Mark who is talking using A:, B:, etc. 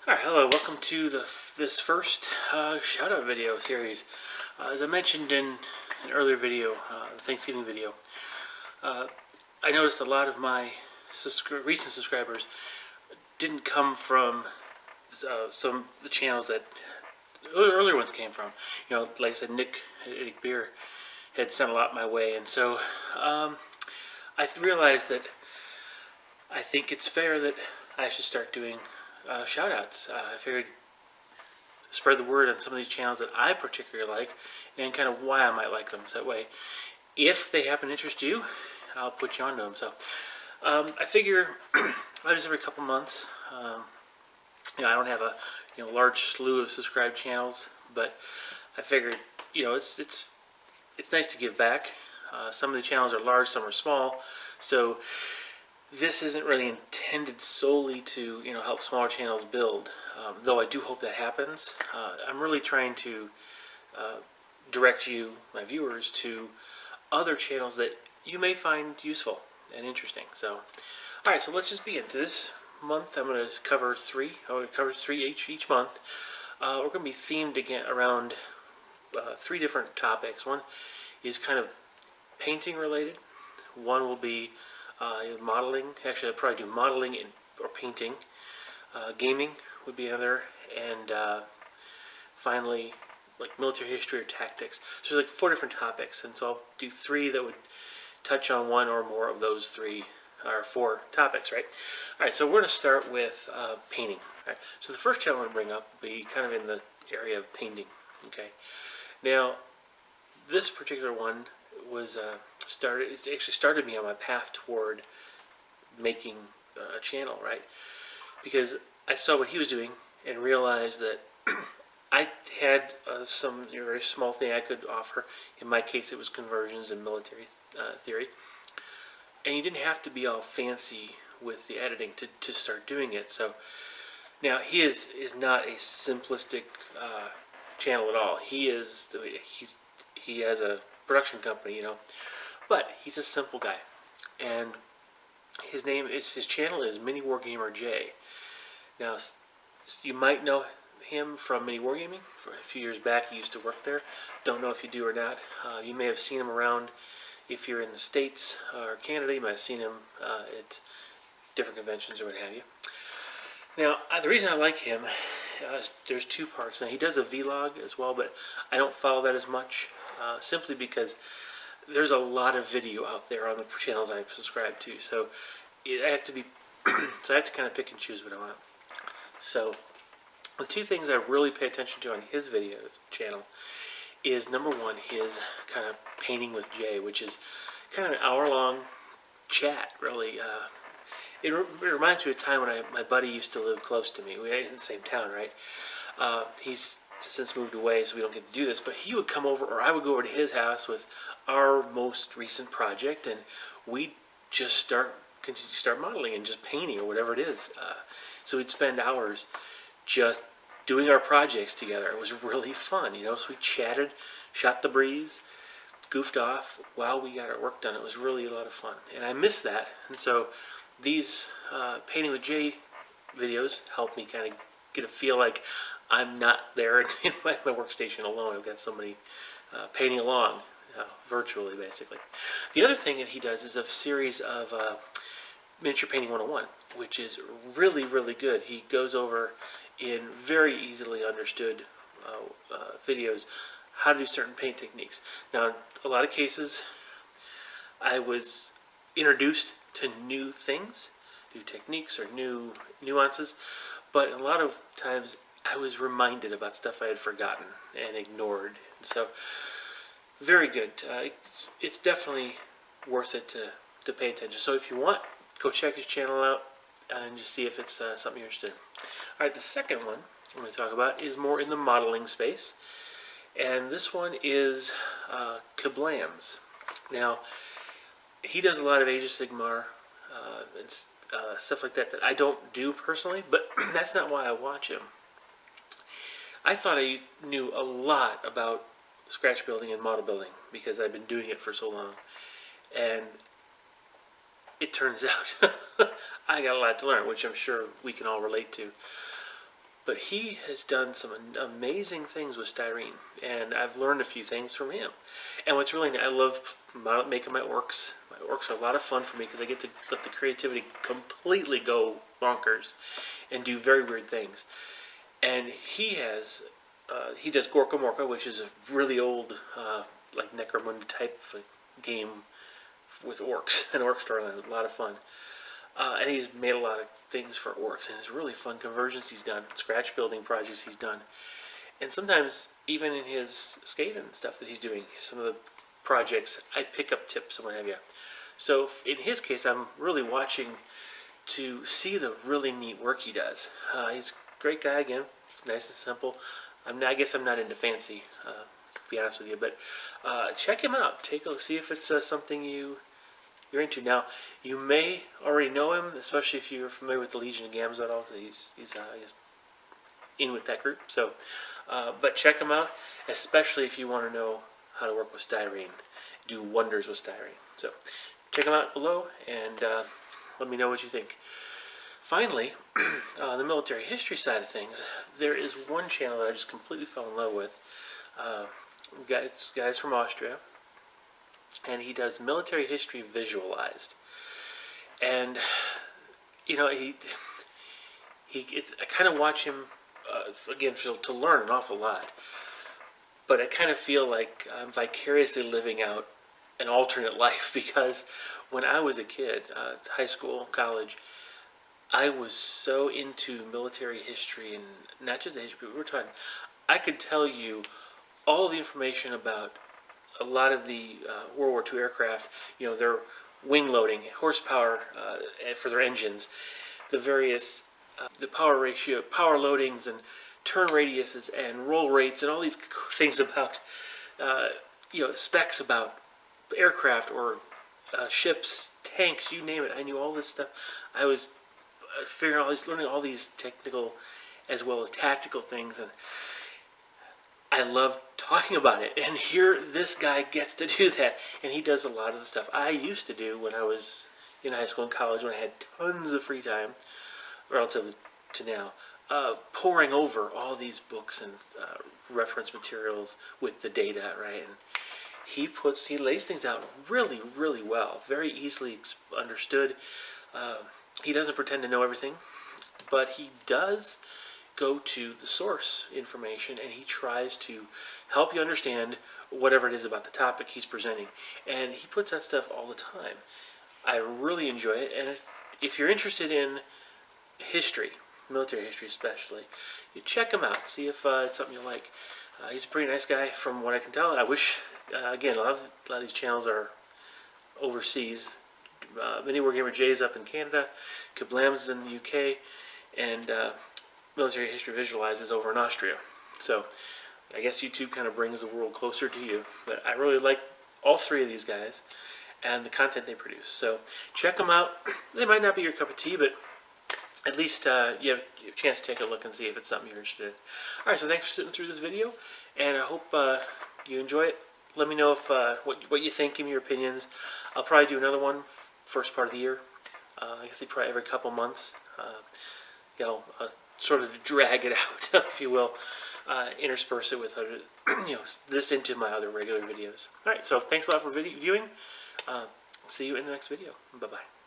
A: Alright, hello, welcome to this first shout out video series. As I mentioned in an earlier video, the Thanksgiving video, I noticed a lot of my recent subscribers didn't come from some of the channels that earlier ones came from. You know, like I said, Nick Beer had sent a lot my way, and so I realized that I think it's fair that I should start doing shout outs. I figured spread the word on some of these channels that I particularly like and kind of why I might like them. So that way, if they happen to interest you, I'll put you onto them. So I figure I do this every couple months. I don't have a large slew of subscribed channels, but I figured it's nice to give back. Some of the channels are large, some are small, so this isn't really intended solely to help smaller channels build, though I do hope that happens. I'm really trying to direct you, my viewers, to other channels that you may find useful and interesting. So, alright, so let's just begin. This month I'm going to cover three. I'm going to cover three each month. We're going to be themed again around three different topics. One is kind of painting related. One will be modeling. Actually, I'd probably do modeling or painting. Gaming would be another, and finally, like military history or tactics. So there's like 4 different topics, and so I'll do 3 that would touch on one or more of those 3 or 4 topics, right? All right, so we're going to start with painting. Right? So the first channel I'm going to bring up will be kind of in the area of painting. Okay. Now, this particular one was it actually started me on my path toward making a channel, right? Because I saw what he was doing and realized that I had some very small thing I could offer. In my case, it was conversions and military theory. And you didn't have to be all fancy with the editing to start doing it. So now he is not a simplistic channel at all. He has a production company, but he's a simple guy, and his channel is Miniwargamer Jay. Now, you might know him from Miniwargaming. For a few years back, he used to work there. Don't know if you do or not. You may have seen him around if you're in the States or Canada. You might have seen him at different conventions or what have you. Now, the reason I like him, there's 2 parts. Now, he does a vlog as well, but I don't follow that as much, simply because there's a lot of video out there on the channels I subscribe to. So I have to kind of pick and choose what I want. So the 2 things I really pay attention to on his video channel is, number 1, his kind of painting with Jay, which is kind of an hour-long chat, really. It reminds me of a time when my buddy used to live close to me. We were in the same town, right? He's since moved away, so we don't get to do this, but he would come over, or I would go over to his house with our most recent project, and we'd just continue to start modeling and just painting or whatever it is. So we'd spend hours just doing our projects together. It was really fun, so we chatted, shot the breeze, goofed off while we got our work done. It was really a lot of fun, and I miss that. And so these Painting with Jay videos help me kind of get a feel like I'm not there in my workstation alone. I've got somebody painting along, virtually, basically. The other thing that he does is a series of Miniature Painting 101, which is really, really good. He goes over in very easily understood videos how to do certain paint techniques. Now, in a lot of cases, I was introduced to new things, new techniques, or new nuances, but a lot of times I was reminded about stuff I had forgotten and ignored. So, very good. It's definitely worth it to pay attention. So if you want, go check his channel out and just see if it's something you're interested in. Alright, the second one I'm going to talk about is more in the modeling space. And this one is Kiblams. Now, he does a lot of Age of Sigmar and stuff like that I don't do personally, but that's not why I watch him. I thought I knew a lot about scratch building and model building because I've been doing it for so long, and it turns out I got a lot to learn, which I'm sure we can all relate to. But he has done some amazing things with styrene, and I've learned a few things from him. And what's really neat, I love making my orcs. My orcs are a lot of fun for me because I get to let the creativity completely go bonkers and do very weird things. And he does Gorka Morka, which is a really old, like Necromunda type game with orcs, an orc storyline, a lot of fun. And he's made a lot of things for orcs, and it's really fun conversions he's done, scratch building projects he's done. And sometimes, even in his Skaven stuff that he's doing, some of the projects, I pick up tips and what have you. So in his case, I'm really watching to see the really neat work he does. He's a great guy, again, nice and simple. I guess I'm not into fancy, to be honest with you, but check him out. Take a look, see if it's something you're into. Now, you may already know him, especially if you're familiar with the Legion of Gamzot at all. He's in with that group. So, but check him out, especially if you want to know how to work with styrene, do wonders with styrene. So, check him out below, and let me know what you think. Finally, on the military history side of things, there is one channel that I just completely fell in love with. Guys from Austria. And he does military history visualized, and you know I kind of watch him again to learn an awful lot, but I kind of feel like I'm vicariously living out an alternate life, because when I was a kid, high school, college, I was so into military history, and not just the history, but we're talking. I could tell you all the information about a lot of the World War II aircraft, you know, their wing loading, horsepower for their engines, the various, the power ratio, power loadings and turn radiuses and roll rates and all these things about, you know, specs about aircraft or ships, tanks, you name it. I knew all this stuff. I was figuring all these, learning all these technical as well as tactical things, and I love talking about it, and here this guy gets to do that, and he does a lot of the stuff I used to do when I was in high school and college, when I had tons of free time, relative to now, pouring over all these books and reference materials with the data, right? And he lays things out really, really well, very easily understood. He doesn't pretend to know everything, but he does go to the source information, and he tries to help you understand whatever it is about the topic he's presenting, and he puts that stuff all the time. I really enjoy it, and if you're interested in history, military history especially, you check him out, see if it's something you like. He's a pretty nice guy from what I can tell. I wish, again, a lot of these channels are overseas. Miniwargamer Jay is up in Canada, Kiblams is in the UK, and Military History Visualized is over in Austria. So I guess YouTube kind of brings the world closer to you. But I really like all three of these guys and the content they produce. So check them out. They might not be your cup of tea, but at least you have a chance to take a look and see if it's something you're interested in. Alright, so thanks for sitting through this video, and I hope you enjoy it. Let me know if what you think, give me your opinions. I'll probably do another one first part of the year. I guess probably every couple months. You know, sort of drag it out, if you will, intersperse it with other, you know, this into my other regular videos. All right, so thanks a lot for viewing. See you in the next video. Bye-bye.